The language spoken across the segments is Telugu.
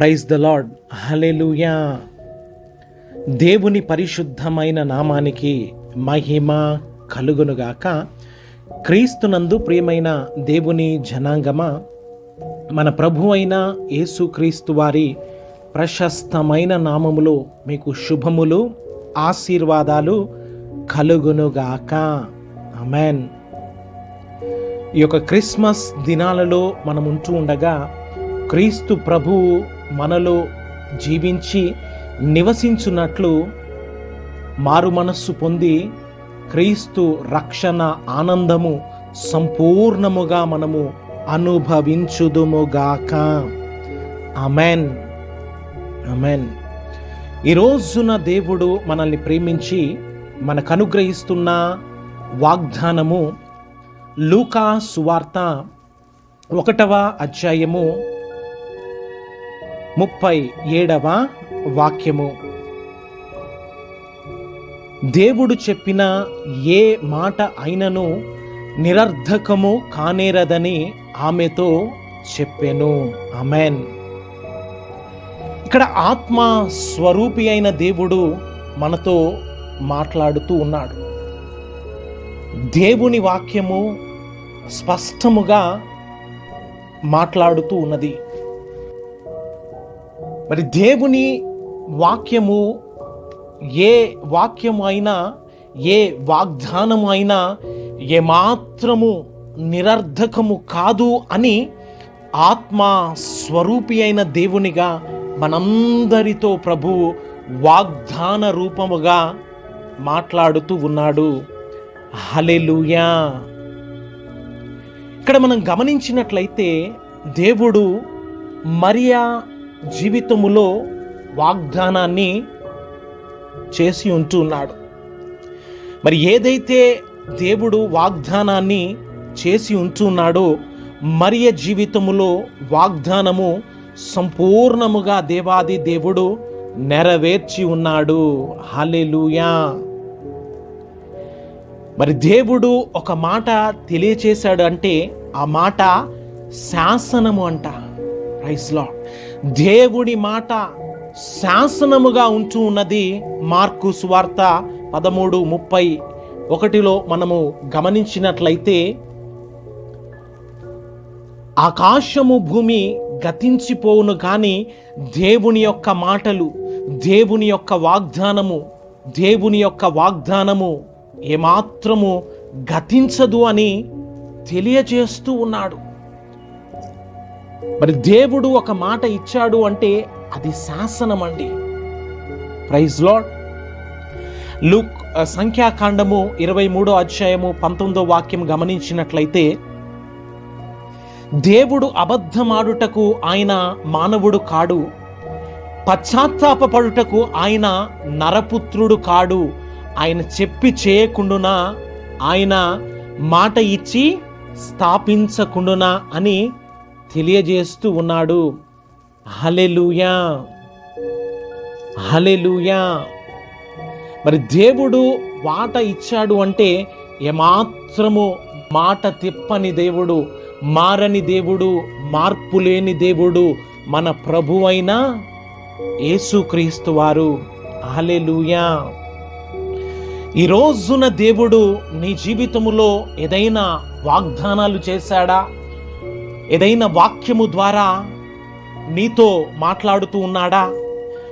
Praise the Lord. హల్లెలూయా. దేవుని పరిశుద్ధమైన నామానికి మహిమ కలుగునుగాక. క్రీస్తునందు ప్రియమైన దేవుని జనాంగమా, మన ప్రభు అయిన యేసుక్రీస్తు వారి ప్రశస్తమైన నామములో మీకు శుభములు, ఆశీర్వాదాలు కలుగునుగాక. ఆమేన్. ఈ యొక్క క్రిస్మస్ దినాలలో మనం ఉంటూ ఉండగా క్రీస్తు ప్రభువు మనలో జీవించి నివసించున్నట్లు మారు మనస్సు పొంది క్రీస్తు రక్షణ ఆనందము సంపూర్ణముగా మనము అనుభవించుదుముగాక. ఆమేన్, ఆమేన్. ఈ రోజున దేవుడు మనల్ని ప్రేమించి మనకు అనుగ్రహిస్తున్న వాగ్దానము లూకా సువార్త 1వ అధ్యాయము 37వ వాక్యము. దేవుడు చెప్పిన ఏ మాట అయినను నిరర్ధకము కానేరదని ఆమెతో చెప్పెను. ఆమేన్. ఇక్కడ ఆత్మ స్వరూపి అయిన దేవుడు మనతో మాట్లాడుతూ ఉన్నాడు. దేవుని వాక్యము స్పష్టముగా మాట్లాడుతూ ఉన్నది. మరి దేవుని వాక్యము ఏ వాక్యము అయినా, ఏ వాగ్దానము అయినా ఏమాత్రము నిరర్ధకము కాదు అని ఆత్మ స్వరూపి అయిన దేవునిగా మనందరితో ప్రభువు వాగ్దాన రూపముగా మాట్లాడుతూ ఉన్నాడు. హల్లెలూయా. ఇక్కడ మనం గమనించినట్లయితే దేవుడు మరియా జీవితములో వాగ్దానాన్ని చేసి ఉంటున్నాడు. మరి ఏదైతే దేవుడు వాగ్దానాన్ని చేసి ఉంటున్నాడో మరియ జీవితములో వాగ్దానము సంపూర్ణముగా దేవాది దేవుడు నెరవేర్చి ఉన్నాడు. హల్లెలూయా. మరి దేవుడు ఒక మాట తెలియచేశాడు అంటే ఆ మాట శాసనము అంట. Praise Lord. దేవుడి మాట శాసనముగా ఉంటూ ఉన్నది. మార్కు సువార్త 13:31 మనము గమనించినట్లయితే ఆకాశము భూమి గతించిపోవును కానీ దేవుని యొక్క మాటలు, దేవుని యొక్క వాగ్దానము ఏమాత్రము గతించదు అని తెలియజేస్తూ ఉన్నాడు. మరి దేవుడు ఒక మాట ఇచ్చాడు అంటే అది శాసనం అండి. Praise lord. లూక్ సంఖ్యాకాండము 23వ అధ్యాయము 19వ వాక్యం గమనించినట్లయితే దేవుడు అబద్ధమాడుటకు ఆయన మానవుడు కాడు, పశ్చాత్తాపపడుటకు ఆయన నరపుత్రుడు కాడు, ఆయన చెప్పి చేయకుండునా, ఆయన మాట ఇచ్చి స్థాపించకుండునా అని తెలియజేస్తూ ఉన్నాడు. హల్లెలూయా, హల్లెలూయా. మరి దేవుడు మాట ఇచ్చాడు అంటే ఏమాత్రము మాట తిప్పని దేవుడు, మారని దేవుడు, మార్పు లేని దేవుడు మన ప్రభువైన యేసుక్రీస్తు వారు. హల్లెలూయా. ఈ రోజున దేవుడు నీ జీవితములో ఏదైనా వాగ్దానాలు చేశాడా? ఏదైనా వాక్యము ద్వారా నీతో మాట్లాడుతూ ఉన్నాడా?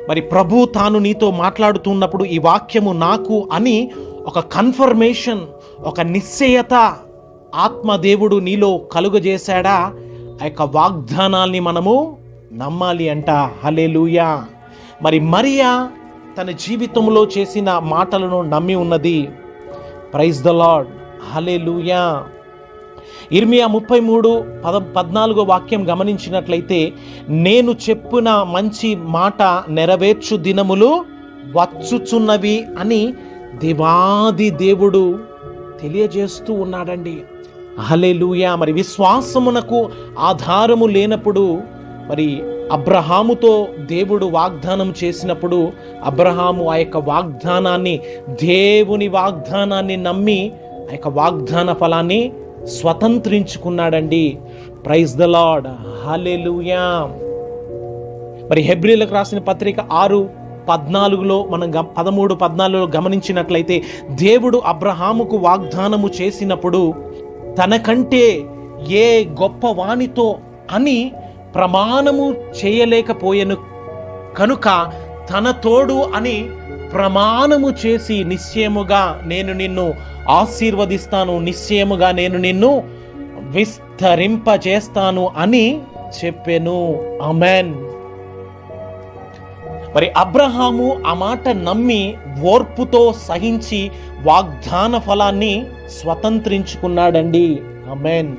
మరి ప్రభు తాను నీతో మాట్లాడుతూ ఉన్నప్పుడు ఈ వాక్యము నాకు అని ఒక కన్ఫర్మేషన్, ఒక నిశ్చయత ఆత్మదేవుడు నీలో కలుగజేశాడా? ఆ యొక్క వాగ్దానాల్ని మనము నమ్మాలి అంట. హల్లెలూయా. మరి మరియా తన జీవితంలో చేసిన మాటలను నమ్మి ఉన్నది. Praise the Lord. హల్లెలూయా. ఇర్మియా 33:14 వాక్యం గమనించినట్లయితే నేను చెప్పిన మంచి మాట నెరవేర్చు దినములు వచ్చుచున్నవి అని దేవాది దేవుడు తెలియజేస్తూ ఉన్నాడండి. హల్లెలూయా. మరి విశ్వాసమునకు ఆధారము లేనప్పుడు, మరి అబ్రహాముతో దేవుడు వాగ్దానం చేసినప్పుడు అబ్రహాము ఆ యొక్క వాగ్దానాన్ని, దేవుని వాగ్దానాన్ని నమ్మి ఆ యొక్క వాగ్దాన ఫలాన్ని స్వతంత్రించుకున్నాడండి. Praise the Lord. హల్లెలూయా. మరి హెబ్రీలకు రాసిన పత్రిక 6:14 మనం 13-14 గమనించినట్లయితే, దేవుడు అబ్రహాముకు వాగ్దానము చేసినప్పుడు తనకంటే ఏ గొప్ప వానితో అని ప్రమాణము చేయలేకపోయెను కనుక తన తోడు అని ప్రమాణము చేసి, నిశ్చయముగా నేను నిన్ను ఆశీర్వదిస్తాను, నిశ్చయముగా నేను నిన్ను విస్తరింపజేస్తాను అని చెప్పెను. ఆమేన్. మరి అబ్రహాము ఆ మాట నమ్మి ఓర్పుతో సహించి వాగ్దాన ఫలాన్ని స్వతంత్రించుకున్నాడండి. ఆమేన్.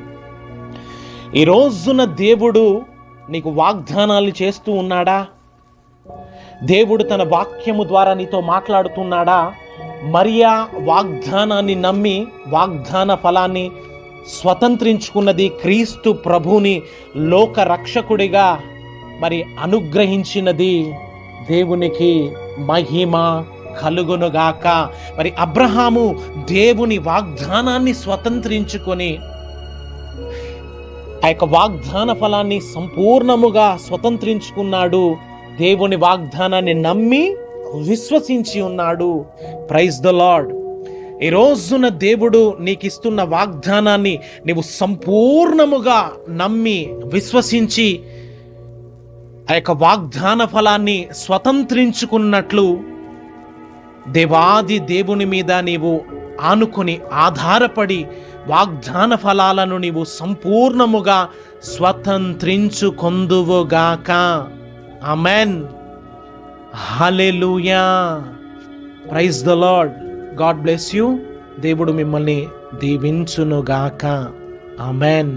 ఈ రోజున దేవుడు నీకు వాగ్దానాలు చేస్తూ ఉన్నాడా? దేవుడు తన వాక్యము ద్వారా నీతో మాట్లాడుతున్నాడా? మరియా వాగ్దానాన్ని నమ్మి వాగ్దాన ఫలాన్ని స్వతంత్రించుకున్నది, క్రీస్తు ప్రభుని లోక రక్షకుడిగా మరి అనుగ్రహించినది. దేవునికి మహిమ కలుగునుగాక. మరి అబ్రహాము దేవుని వాగ్దానాన్ని స్వతంత్రించుకొని ఆ యొక్క వాగ్దాన ఫలాన్ని సంపూర్ణముగా స్వతంత్రించుకున్నాడు. దేవుని వాగ్దానాన్ని నమ్మి విశ్వసించి ఉన్నాడు. Praise the Lord. ఈ రోజున దేవుడు నీకు ఇస్తున్న వాగ్దానాన్ని నీవు సంపూర్ణముగా నమ్మి విశ్వసించి ఆ యొక్క వాగ్దాన ఫలాన్ని స్వతంత్రించుకున్నట్లు దేవాది దేవుని మీద నీవు ఆనుకొని ఆధారపడి వాగ్దాన ఫలాలను నీవు సంపూర్ణముగా స్వతంత్రించుకొందువుగాక. Amen. Hallelujah. Praise the Lord. God bless you. దేవుడు మిమ్మల్ని దీవించునుగాక. ఆమేన్.